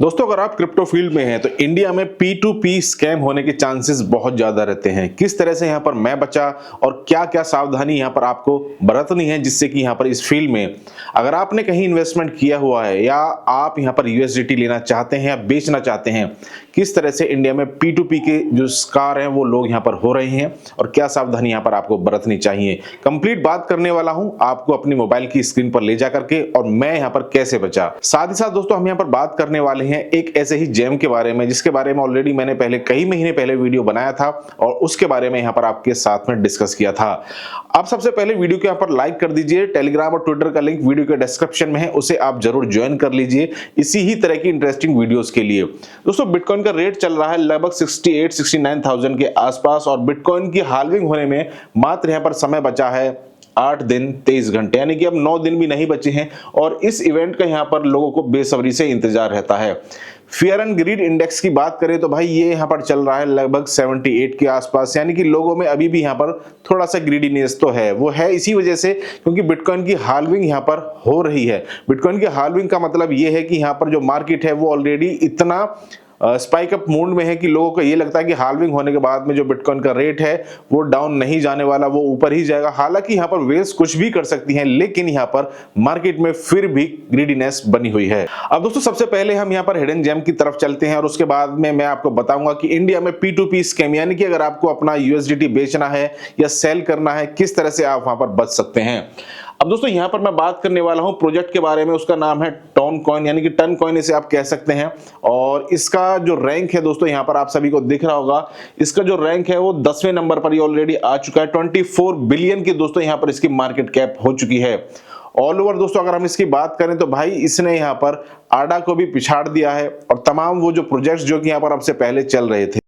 दोस्तों, अगर आप क्रिप्टो फील्ड में हैं तो इंडिया में P2P स्कैम होने के चांसेस बहुत ज्यादा रहते हैं। किस तरह से यहाँ पर मैं बचा और क्या क्या सावधानी यहाँ पर आपको बरतनी है जिससे कि यहाँ पर इस फील्ड में अगर आपने कहीं इन्वेस्टमेंट किया हुआ है या आप यहाँ पर USDT लेना चाहते हैं या बेचना चाहते हैं, किस तरह से इंडिया में P2P के जो शिकार हैं वो लोग यहाँ पर हो रहे हैं और क्या सावधानी यहाँ पर आपको बरतनी चाहिए, कंप्लीट बात करने वाला हूँ आपको अपनी मोबाइल की स्क्रीन पर ले जा करके और मैं यहाँ पर कैसे बचा। साथ ही साथ दोस्तों हम यहाँ पर बात करने वाले हैं एक ऐसे ही जेम के बारे में जिसके बारे में ऑलरेडी मैंने पहले कई महीने पहले वीडियो बनाया था और उसके बारे में यहाँ पर आपके साथ में डिस्कस किया था। आप सबसे पहले वीडियो को यहाँ पर लाइक कर दीजिए। टेलीग्राम और ट्विटर का लिंक वीडियो के डिस्क्रिप्शन में है, उसे आप जरूर ज्वाइन कर लीजिए इसी ही तरह की इंटरेस्टिंग वीडियोस के लिए। दोस्तों, बिटकॉइन का रेट चल रहा है लगभग 68-69,000 के आसपास और बिटकॉइन की हाल्विंग होने में मात्र यहाँ पर समय बचा है 8 दिन 23 घंटे, यानी कि अब 9 दिन भी नहीं बचे हैं और इस इवेंट का यहाँ पर लोगों को बेसब्री से इंतजार रहता है। फियर एंड ग्रीड इंडेक्स की बात करें तो भाई ये यहाँ पर चल रहा है लगभग 78 के आसपास, यानी कि लोगों में अभी भी यहाँ पर थोड़ा सा ग्रीडीनेस तो है। वो है इसी वजह से क्योंकि बिटकॉइन की हाल्विंग यहाँ पर हो रही है। बिटकॉइन की हाल्विंग का मतलब ये है कि यहाँ पर जो मार्केट है वो ऑलरेडी इतना स्पाइक अप मूड में है कि लोगों को ये लगता है कि हाल्विंग होने के बाद में जो बिटकॉइन का रेट है वो डाउन नहीं जाने वाला, वो ऊपर ही जाएगा। हालांकि यहाँ पर वेल्स कुछ भी कर सकती हैं लेकिन यहाँ पर मार्केट में फिर भी ग्रीडीनेस बनी हुई है। अब दोस्तों सबसे पहले हम यहाँ पर हिडन जेम की तरफ चलते हैं और उसके बाद में मैं आपको बताऊंगा कि इंडिया में P2P स्कैम यानी कि अगर आपको अपना USDT बेचना है या सेल करना है किस तरह से आप वहां पर बच सकते हैं। अब दोस्तों यहाँ पर मैं बात करने वाला हूँ प्रोजेक्ट के बारे में। उसका नाम है टॉन कॉइन यानी कि टन कॉइन इसे आप कह सकते हैं और इसका जो रैंक है दोस्तों यहाँ पर आप सभी को दिख रहा होगा। इसका जो रैंक है वो 10वें नंबर पर ये ऑलरेडी आ चुका है। 24 बिलियन की दोस्तों यहाँ पर इसकी मार्केट कैप हो चुकी है। ऑल ओवर दोस्तों अगर हम इसकी बात करें तो भाई इसने यहाँ पर आडा को भी पिछाड़ दिया है और तमाम वो जो प्रोजेक्ट्स जो कि यहाँ पर अब से पहले चल रहे थे।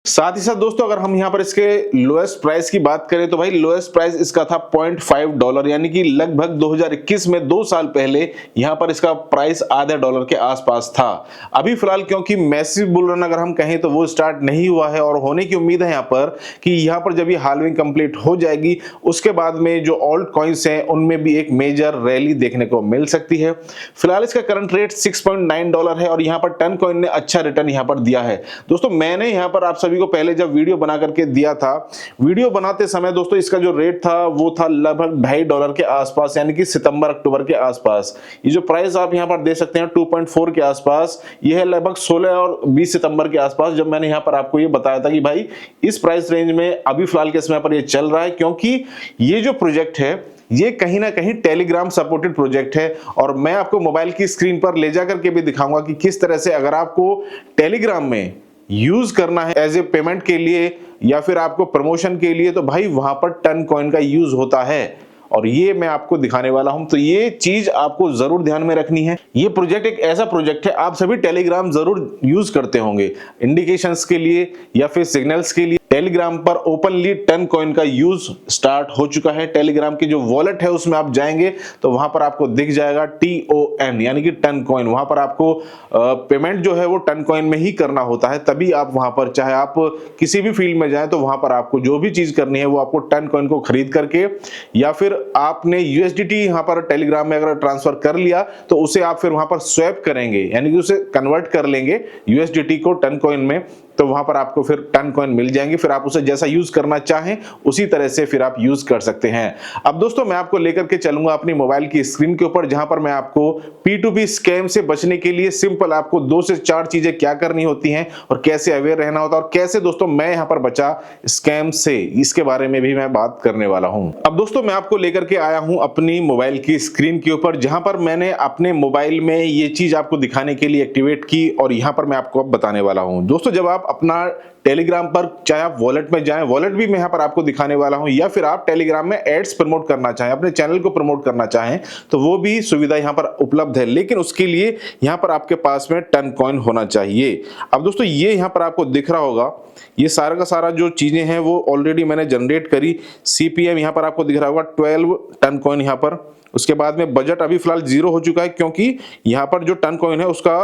साथ ही साथ दोस्तों अगर हम यहाँ पर इसके लोएस्ट प्राइस की बात करें तो भाई लोएस्ट प्राइस इसका था $0.5 यानी कि लगभग 2021 में 2 साल पहले यहाँ पर इसका प्राइस आधे डॉलर के आसपास था। अभी फिलहाल क्योंकि मैसिव बुल रन अगर हम कहें तो वो स्टार्ट नहीं हुआ है और होने की उम्मीद है यहाँ पर कि यहाँ पर जब ये हाल्विंग कंप्लीट हो जाएगी उसके बाद में जो ऑल्ट कॉइन्स हैं उनमें भी एक मेजर रैली देखने को मिल सकती है। फिलहाल इसका करंट रेट $6.9 है और यहाँ पर टन कॉइन ने अच्छा रिटर्न यहाँ पर दिया है। दोस्तों मैंने यहाँ पर आप सभी को पहले जब वीडियो बना करके दिया था, वीडियो बनाते समय दोस्तों इसका जो रेट था वो था लगभग $2.5 के आसपास, यानी कि सितंबर अक्टूबर के आसपास। ये जो प्राइस आप यहां पर देख सकते हैं 2.4 के आसपास, ये है लगभग 16 और 20 सितंबर के आसपास जब मैंने यहां पर आपको ये बताया था कि भाई इस प्राइस रेंज में अभी फिलहाल के समय पर ये चल रहा है क्योंकि ये जो प्रोजेक्ट है ये कहीं ना कहीं टेलीग्राम सपोर्टेड प्रोजेक्ट है और मैं आपको मोबाइल की स्क्रीन पर ले जाकर के भी दिखाऊंगा कि किस तरह से अगर आपको टेलीग्राम में यूज करना है एज ए पेमेंट के लिए या फिर आपको प्रमोशन के लिए तो भाई वहां पर टन कॉइन का यूज होता है और ये मैं आपको दिखाने वाला हूं। तो ये चीज आपको जरूर ध्यान में रखनी है। ये प्रोजेक्ट एक ऐसा प्रोजेक्ट है, आप सभी टेलीग्राम जरूर यूज करते होंगे इंडिकेशंस के लिए या फिर सिग्नल्स के लिए। टेलीग्राम पर ओपनली टन कॉइन का यूज स्टार्ट हो चुका है। टेलीग्राम की जो वॉलेट है उसमें आप जाएंगे तो वहां पर आपको दिख जाएगा TON यानी कि टन कॉइन। वहां पर आपको पेमेंट जो है वो टन कॉइन में ही करना होता है, तभी आप वहां पर चाहे आप किसी भी फील्ड में जाएं तो वहां पर आपको जो भी चीज करनी है वो आपको टन कॉइन को खरीद करके या फिर आपने USDT यहां पर टेलीग्राम में अगर ट्रांसफर कर लिया तो उसे आप फिर वहां पर स्वैप करेंगे यानी कि उसे कन्वर्ट कर लेंगे USDT को टन कॉइन में, तो वहां पर आपको फिर टन कॉइन मिल जाएंगे। फिर आप उसे जैसा यूज करना चाहें उसी तरह से फिर आप यूज कर सकते हैं। अब दोस्तों मैं आपको लेकर के चलूंगा अपनी मोबाइल की स्क्रीन के ऊपर जहां पर मैं आपको P2P स्कैम से बचने के लिए सिंपल आपको 2 से 4 चीजें क्या करनी होती हैं और कैसे अवेयर रहना होता है और कैसे दोस्तों मैं यहां पर बचा स्कैम से, इसके बारे में भी मैं बात करने वाला हूं। अब दोस्तों मैं आपको लेकर के आया हूं अपनी मोबाइल की स्क्रीन के ऊपर जहां पर मैंने अपने मोबाइल में ये चीज आपको दिखाने के लिए एक्टिवेट की और यहां पर मैं आपको अब बताने वाला हूं। दोस्तों जब आप अपना टेलीग्राम पर चाहे आप वॉलेट में जाएं, वॉलेट भी मैं यहां पर आपको दिखाने वाला हूं, या फिर आप टेलीग्राम में एड्स प्रमोट करना चाहें, अपने चैनल को प्रमोट करना चाहें तो वो भी सुविधा यहां पर उपलब्ध है, लेकिन उसके लिए यहां पर आपके पास में टन कॉइन होना चाहिए। अब दोस्तों ये यहां पर आपको दिख रहा होगा, ये सारा का सारा जो चीजें हैं वो ऑलरेडी मैंने जनरेट करी। CPM यहां पर आपको दिख रहा होगा 12 टन कॉइन यहां पर। उसके बाद में बजट अभी फिलहाल 0 हो चुका है क्योंकि यहां पर जो टन कॉइन है उसका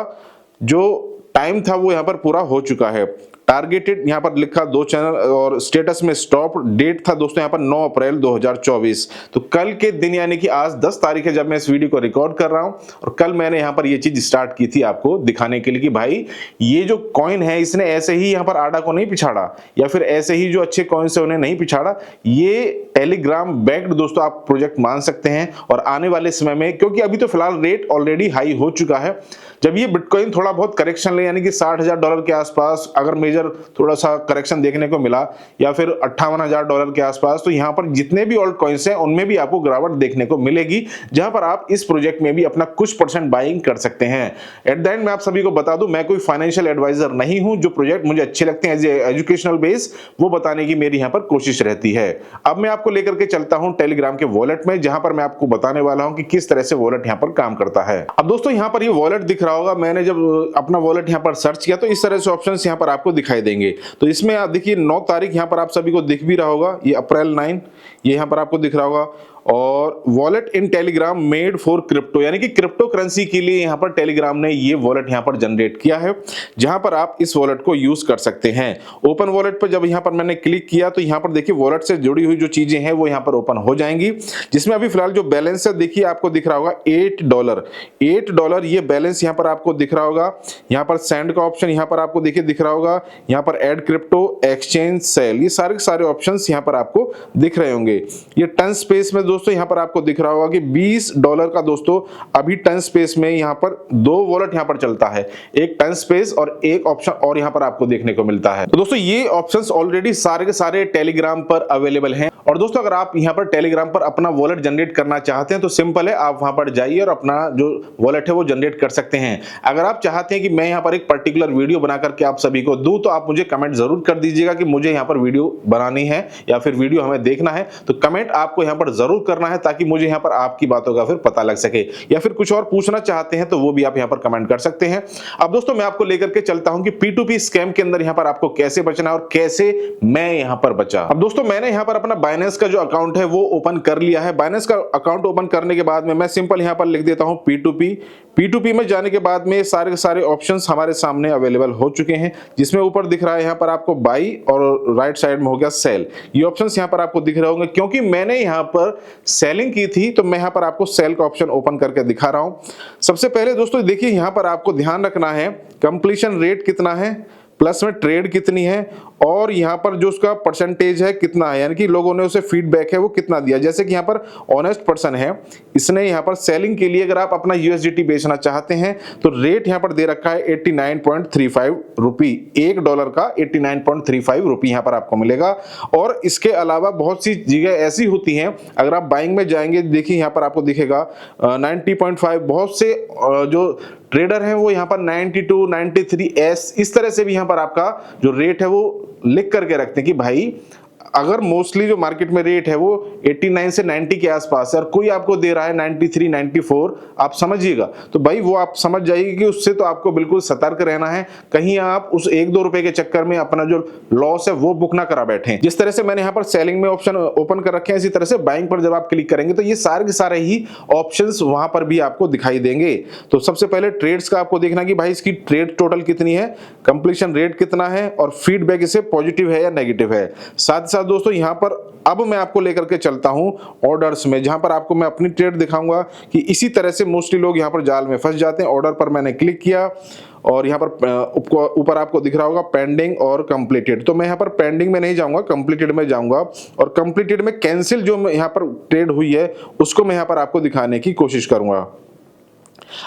जो टाइम था वो यहां पर पूरा हो चुका है। टारगेटेड यहाँ पर लिखा 2 चैनल और स्टेटस में स्टॉप, डेट था दोस्तों यहाँ पर 9 अप्रैल 2024। तो कल के दिन यानी कि आज 10 तारीख है जब मैं इस वीडियो को रिकॉर्ड कर रहा हूं, और कल मैंने यहाँ पर ये चीज स्टार्ट की थी आपको दिखाने के लिए कि भाई ये जो कॉइन है इसने ऐसे ही यहाँ पर आडा को नहीं पिछाड़ा, या फिर ऐसे ही जो अच्छे कॉइन से उन्हें नहीं पिछाड़ा। ये टेलीग्राम बैक्ड दोस्तों आप प्रोजेक्ट मान सकते हैं। और आने वाले समय में, क्योंकि अभी तो फिलहाल रेट ऑलरेडी हाई हो चुका है, जब ये बिटकॉइन थोड़ा बहुत करेक्शन ले यानी कि $60,000 के आसपास अगर मेजर थोड़ा सा करेक्शन देखने को मिला, या फिर $58,000 के आसपास, तो यहाँ पर जितने भी ऑल्ट कॉइन्स हैं उनमें भी आपको गिरावट देखने को मिलेगी, जहां पर आप इस प्रोजेक्ट में भी अपना कुछ % बाइंग कर सकते हैं। एट द एंड मैं आप सभी को बता दूं, मैं कोई फाइनेंशियल एडवाइजर नहीं हूं। जो प्रोजेक्ट मुझे अच्छे लगते हैं एज एजुकेशनल बेस, वो बताने की मेरी यहाँ पर कोशिश रहती है। अब मैं आपको लेकर के चलता हूं टेलीग्राम के वॉलेट में, जहां पर मैं आपको बताने वाला हूं कि किस तरह से वॉलेट यहाँ पर काम करता है। अब दोस्तों यहाँ पर ये वॉलेट दिख रहा होगा, मैंने जब अपना वॉलेट यहाँ पर सर्च किया तो इस तरह से ऑप्शंस यहाँ पर आपको दिखाई देंगे। तो इसमें आप देखिए 9 तारीख यहाँ पर आप सभी को दिख भी रहा होगा, ये अप्रैल 9 ये यहाँ पर आपको दिख रहा होगा। और wallet in Telegram made for crypto, यानी कि क्रिप्टो करेंसी के लिए यहाँ पर टेलीग्राम ने ये वॉलेट यहाँ पर जनरेट किया है, जहां पर आप इस वॉलेट को यूज कर सकते हैं। ओपन वॉलेट पर जब यहाँ पर मैंने क्लिक किया तो यहाँ पर देखिए वॉलेट से जुड़ी हुई जो चीजें हैं वो यहाँ पर ओपन हो जाएंगी, जिसमें अभी फिलहाल जो बैलेंस है देखिए आपको दिख रहा होगा $8 ये बैलेंस यहाँ पर आपको दिख रहा होगा। यहाँ पर सेंड का ऑप्शन यहाँ पर आपको देखिए दिख रहा होगा, यहाँ पर एड क्रिप्टो, एक्सचेंज, सेल, ये सारे ऑप्शंस यहाँ पर आपको दिख रहे होंगे। ये टन स्पेस में दोस्तों यहाँ पर आपको दिख रहा होगा कि $20 का दोस्तों अभी टन स्पेस में यहाँ पर 2 वॉलेट यहाँ पर चलता है, एक टन स्पेस और एक ऑप्शन और यहाँ पर आपको देखने को मिलता है। तो दोस्तों ये ऑप्शंस ऑलरेडी सारे के सारे टेलीग्राम पर अवेलेबल हैं। और दोस्तों अगर आप यहाँ पर टेलीग्राम पर अपना वॉलेट जनरेट करना चाहते हैं तो सिंपल है, आप वहां पर जाइए और अपना जो वॉलेट है वो जनरेट कर सकते हैं। अगर आप चाहते हैं कि मैं यहाँ पर एक पर्टिकुलर वीडियो बना करके आप सभी को दूं, तो आप मुझे कमेंट जरूर कर दीजिएगा कि मुझे यहाँ पर वीडियो बनानी है या फिर वीडियो हमें देखना है। तो कमेंट आपको यहाँ पर जरूर करना है ताकि मुझे यहाँ पर आपकी बातों का फिर पता लग सके, या फिर कुछ और पूछना चाहते हैं तो वो भी आप यहाँ पर कमेंट कर सकते हैं। अब दोस्तों मैं आपको लेकर के चलता हूं कि P2P स्कैम के अंदर यहाँ पर आपको कैसे बचना और कैसे मैं यहाँ पर बचा। अब दोस्तों मैंने यहाँ पर अपना बाइनेंस का जो अकाउंट है वो ओपन कर लिया है। बाइनेंस का अकाउंट ओपन करने के बाद में मैं सिंपल यहाँ पर लिख देता हूँ P2P में जाने के बाद में सारे के सारे ऑप्शंस हमारे सामने अवेलेबल हो चुके हैं, जिसमें ऊपर दिख रहा है यहाँ पर आपको बाई और राइट साइड में हो गया सेल। ये ऑप्शंस यहाँ पर आपको दिख रहे होंगे। क्योंकि मैंने यहाँ पर सेलिंग की थी तो मैं यहाँ पर आपको सेल का ऑप्शन ओपन करके दिखा रहा हूँ। सबसे पहले दोस्तों देखिए यहाँ पर आपको ध्यान रखना है कंप्लीशन रेट कितना है, प्लस में ट्रेड कितनी है, और यहाँ पर जो उसका परसेंटेज है कितना है, यानी कि लोगों ने उसे फीडबैक है वो कितना दिया। जैसे कि यहाँ पर ऑनेस्ट पर्सन है, इसने यहाँ पर सेलिंग के लिए अगर आप अपना USDT बेचना चाहते हैं तो रेट यहाँ पर दे रखा है 89.35 रुपी, $1 का 89.35 रुपी यहाँ पर आपको मिलेगा। और इसके अलावा बहुत सी जगह ऐसी होती हैं, अगर आप बाइंग में जाएंगे देखिए यहाँ पर आपको दिखेगा 90.5, बहुत से जो ट्रेडर हैं वो यहाँ पर 92, 93S इस तरह से भी यहाँ पर आपका जो रेट है वो लिख करके रखते हैं कि भाई अगर मोस्टली जो मार्केट में रेट है वो 89 से 90 के आसपास है और कोई आपको दे रहा है 93, 94, आप समझिएगा तो भाई वो आप समझ जाइए कि उससे तो आपको बिल्कुल सतर्क रहना है, कहीं आप उस 1-2 रुपए के चक्कर में अपना जो लॉस है वो बुक ना करा बैठे। जिस तरह से मैंने यहाँ पर सेलिंग में ऑप्शन ओपन कर रखे हैं, इसी तरह से बाइंग पर जब आप क्लिक करेंगे तो ये सारे के सारे ही ऑप्शन वहां पर भी आपको दिखाई देंगे। तो सबसे पहले ट्रेड्स का आपको देखना कि भाई इसकी ट्रेड टोटल कितनी है, कंप्लीशन रेट कितना है और फीडबैक इसे पॉजिटिव है या नेगेटिव है। साथ दोस्तों यहाँ पर अब मैं आपको लेकर के चलता हूं ऑर्डर्स में, जहां पर आपको मैं अपनी ट्रेड दिखाऊंगा कि इसी तरह से मोस्टली लोग यहां पर जाल में फंस जाते हैं। ऑर्डर पर मैंने क्लिक किया और यहाँ पर ऊपर आपको दिख रहा होगा पेंडिंग और कंप्लीटेड, तो मैं यहाँ पर पेंडिंग में नहीं जाऊंगा, कंप्लीटेड में जाऊंगा और कंप्लीटेड में कैंसिल जो यहाँ पर ट्रेड हुई है उसको मैं यहाँ पर आपको दिखाने की कोशिश करूंगा।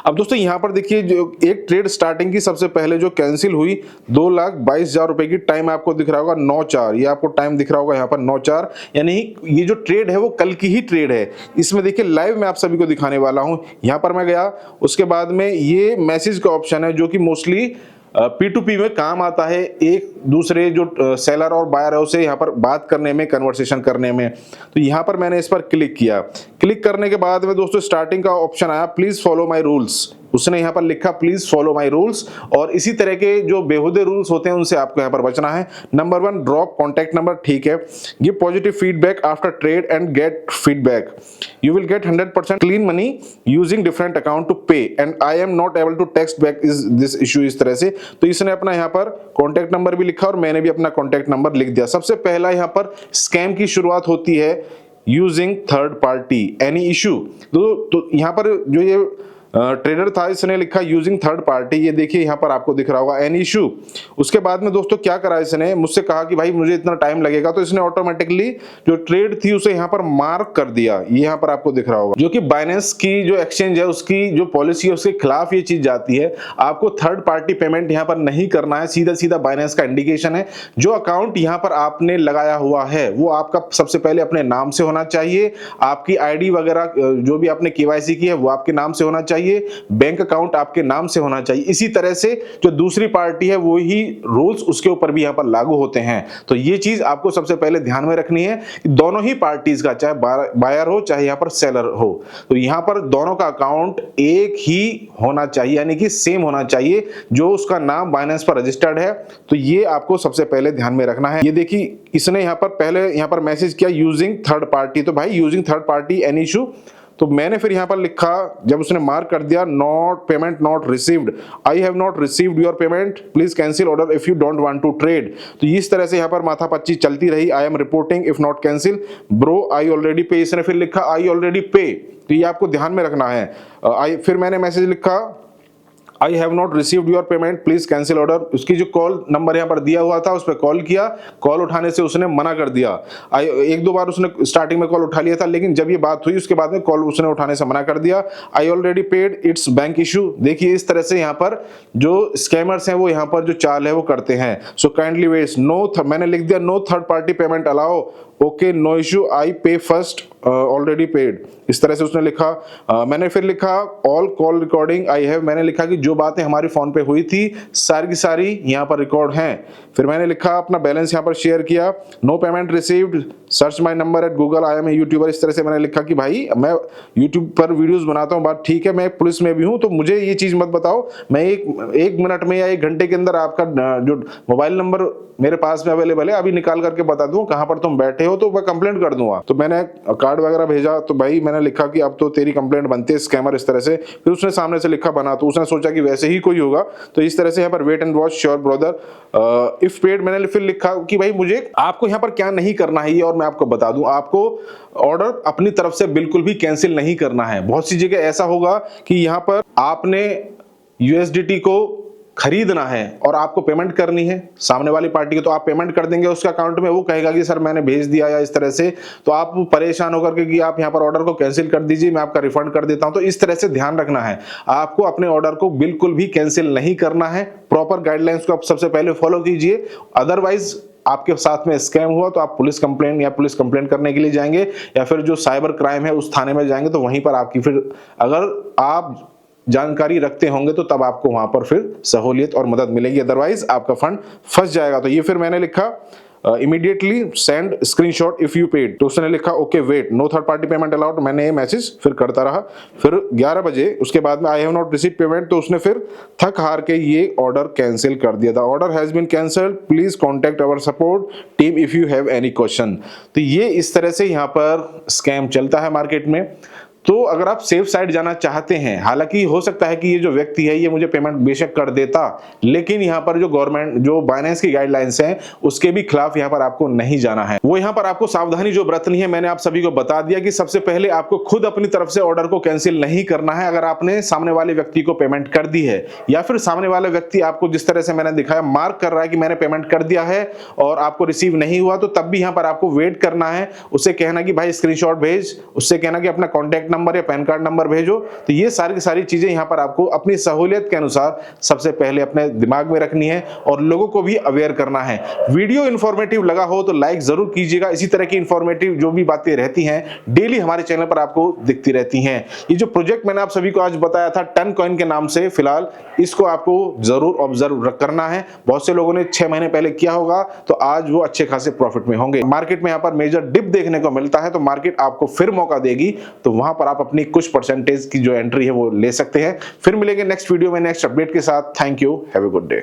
अब दोस्तों यहाँ पर देखिए जो एक ट्रेड स्टार्टिंग की सबसे पहले जो कैंसिल हुई 2,22,000 रुपए की, टाइम आपको दिख रहा होगा 9/4, ये आपको टाइम दिख रहा होगा यहाँ पर 9/4, यानी ये जो ट्रेड है वो कल की ही ट्रेड है। इसमें देखिए लाइव मैं आप सभी को दिखाने वाला हूँ। यहाँ पर मैं गया, उसके बाद में ये मैसेज का ऑप्शन है जो कि मोस्टली P2P में काम आता है, एक दूसरे जो सेलर और बायर है उसे यहाँ पर बात करने में, कन्वर्सेशन करने में। तो यहाँ पर मैंने इस पर क्लिक किया। क्लिक करने के बाद में दोस्तों स्टार्टिंग का ऑप्शन आया प्लीज फॉलो माय रूल्स, उसने यहाँ पर लिखा प्लीज फॉलो माय रूल्स, और इसी तरह के जो बेहुदे रूल्स होते हैं उनसे आपको यहाँ पर बचना है। नंबर 1, ड्रॉप कॉन्टैक्ट नंबर, ठीक है। Give positive feedback after trade and get feedback, you will get 100% clean money using different account to pay and I am not able to text back is this issue, इस तरह से। तो इसने अपना यहाँ पर कॉन्टैक्ट नंबर भी लिखा और मैंने भी अपना कॉन्टैक्ट नंबर लिख दिया। सबसे पहला यहाँ पर स्कैम की शुरुआत होती है using third party, any issue. तो यहाँ पर जो ये ट्रेडर था इसने लिखा यूजिंग थर्ड पार्टी, ये देखिए यहाँ पर आपको दिख रहा होगा एनी इशू। उसके बाद में दोस्तों क्या करा इसने, मुझसे कहा कि भाई मुझे इतना टाइम लगेगा, तो इसने ऑटोमेटिकली जो ट्रेड थी उसे यहाँ पर मार्क कर दिया, ये यहाँ पर आपको दिख रहा होगा। जो कि बाइनेंस की जो एक्सचेंज है उसकी जो पॉलिसी है उसके खिलाफ ये चीज जाती है। आपको थर्ड पार्टी पेमेंट यहाँ पर नहीं करना है, सीधा सीधा बाइनेंस का इंडिकेशन है। जो अकाउंट यहाँ पर आपने लगाया हुआ है वो आपका सबसे पहले अपने नाम से होना चाहिए, आपकी आईडी वगैरह जो भी आपने केवाईसी की है वो आपके नाम से होना चाहिए, बैंक अकाउंट आपके नाम से होना चाहिए। इसी तरह से जो दूसरी पार्टी है वो ही रूल्स उसके ऊपर भी यहां पर लागू होते हैं। तो ये चीज आपको सबसे पहले ध्यान में रखनी है कि दोनों ही पार्टीज का, चाहे बायर हो चाहे यहां पर सेलर हो, तो यहां पर दोनों का अकाउंट एक ही होना चाहिए, यानी कि सेम होना चाहिए जो उसका नाम बाइनेंस पर रजिस्टर्ड है। तो ये आपको सबसे पहले ध्यान में रखना है। ये देखिए इसने यहां पर पहले यहां पर मैसेज किया यूजिंग थर्ड पार्टी, तो भाई using third party any issue, तो मैंने फिर यहां पर लिखा, जब उसने मार्क कर दिया not payment not received, I have not received your payment, please cancel order if you don't want to trade. तो इस तरह से यहां पर माथापच्ची चलती रही, I am reporting if not cancel bro I already pay, इसने फिर लिखा आई ऑलरेडी पे, तो ये आपको ध्यान में रखना है। फिर मैंने मैसेज लिखा आई have not received your payment please cancel order. उसकी जो कॉल नंबर यहाँ पर दिया हुआ था उस पर कॉल किया, कॉल उठाने से उसने मना कर दिया। एक दो बार उसने स्टार्टिंग में कॉल उठा लिया था, लेकिन जब ये बात हुई उसके बाद में कॉल उसने उठाने से मना कर दिया। I already paid it's bank issue. देखिए इस तरह से यहाँ पर जो स्कैमर्स हैं वो यहाँ पर जो चाल है वो करते हैं। सो काइंडली वेट मैंने लिख दिया no third party payment allow, okay no issue I pay first already paid, इस तरह से उसने लिखा। मैंने फिर लिखा all call recording I have, मैंने लिखा कि जो बातें हमारी फोन पे हुई थी सारी की सारी यहाँ पर रिकॉर्ड हैं। फिर मैंने लिखा अपना बैलेंस यहाँ पर शेयर किया, no payment received, search my number at Google, I am a YouTuber. इस तरह से मैंने लिखा कि भाई मैं यूट्यूब पर वीडियोस बनाता हूँ, बात ठीक है, मैं पुलिस में भी हूँ, तो मुझे ये चीज मत बताओ, मैं एक मिनट में या एक घंटे के अंदर आपका जो मोबाइल नंबर मेरे पास में अवेलेबल है अभी निकाल करके बता दूं कहां पर तुम बैठे हो, तो मैं कंप्लेंट कर दूंगा। तो मैंने कार्ड वगैरह भेजा, तो भाई मैंने लिखा कि अब तो तेरी कंप्लेंट बनती है स्कैमर, इस तरह से। फिर उसने सामने से लिखा बना, तो उसने सोचा कि वैसे ही कोई होगा, तो इस तरह से यहाँ पर wait and watch sure brother if paid. मैंने फिर लिखा कि भाई मुझे आपको यहाँ पर क्या नहीं करना है ये और मैं आपको बता दूं, आपको ऑर्डर अपनी तरफ से बिल्कुल भी कैंसिल नहीं करना है। बहुत सी जगह ऐसा होगा कि यहाँ पर आपने यूएसडीटी को खरीदना है और आपको पेमेंट करनी है सामने वाली पार्टी को, तो आप पेमेंट कर देंगे उसके अकाउंट में, वो कहेगा कि सर मैंने भेज दिया या इस तरह से, तो आप परेशान होकर के कि आप यहाँ पर ऑर्डर को कैंसिल कर दीजिए, मैं आपका रिफंड कर देता हूं। तो इस तरह से ध्यान रखना है, आपको अपने ऑर्डर को बिल्कुल भी कैंसिल नहीं करना है। प्रॉपर गाइडलाइंस को आप सबसे पहले फॉलो कीजिए, अदरवाइज आपके साथ में स्कैम हुआ तो आप पुलिस कंप्लेंट करने के लिए जाएंगे या फिर जो साइबर क्राइम है उस थाने में जाएंगे, तो वहीं पर आपकी फिर अगर आप जानकारी रखते होंगे तो तब आपको वहां पर फिर सहूलियत और मदद मिलेगी, अदरवाइज आपका फंड फंस जाएगा। तो ये फिर मैंने लिखा immediately send screenshot if you paid, तो उसने लिखा okay wait no third party payment allowed. मैंने ये मैसेज फिर करता रहा। फिर 11 बजे उसके बाद में आई हैव नॉट रिसीव्ड पेमेंट, तो उसने फिर थक हार के ये ऑर्डर कैंसिल कर दिया था। Order has been cancelled, please contact our support team if you have any question. तो ये इस तरह से यहाँ पर स्कैम चलता है मार्केट में। तो अगर आप सेफ साइड जाना चाहते हैं, हालांकि हो सकता है कि ये जो व्यक्ति है ये मुझे पेमेंट बेशक कर देता, लेकिन यहाँ पर जो गवर्नमेंट जो बाइनेंस की गाइडलाइंस हैं उसके भी खिलाफ यहाँ पर आपको नहीं जाना है। वो यहाँ पर आपको सावधानी जो बरतनी है मैंने आप सभी को बता दिया कि सबसे पहले आपको खुद अपनी तरफ से ऑर्डर को कैंसिल नहीं करना है। अगर आपने सामने वाले व्यक्ति को पेमेंट कर दी है या फिर सामने वाले व्यक्ति आपको जिस तरह से मैंने दिखाया मार्क कर रहा है कि मैंने पेमेंट कर दिया है और आपको रिसीव नहीं हुआ, तो तब भी यहाँ पर आपको वेट करना है। उससे कहना कि भाई स्क्रीनशॉट भेज, उससे कहना कि अपना कॉन्टैक्ट नंबर या पैन कार्ड नंबर भेजो। तो ये सारी की सारी चीजें यहाँ पर आपको अपनी सहूलियत के अनुसार सबसे पहले अपने दिमाग में रखनी है और लोगों को भी अवेयर करना है। वीडियो इंफॉर्मेटिव लगा हो तो लाइक जरूर कीजिएगा। इसी तरह की इंफॉर्मेटिव जो भी बातें रहती हैं डेली हमारे चैनल पर आपको दिखती रहती हैं। ये जो प्रोजेक्ट मैंने आप सभी को आज बताया था टन कॉइन के नाम से, फिलहाल इसको आपको जरूर ऑब्जर्व करना है। बहुत से लोगों ने 6 महीने पहले किया होगा तो आज वो अच्छे खासे प्रॉफिट में होंगे। मार्केट में यहाँ पर मेजर डिप देखने को मिलता है, तो मार्केट आपको फिर मौका देगी, तो वहां पर आप अपनी कुछ परसेंटेज की जो एंट्री है वो ले सकते हैं। फिर मिलेंगे नेक्स्ट वीडियो में नेक्स्ट अपडेट के साथ। Thank you, have a good day.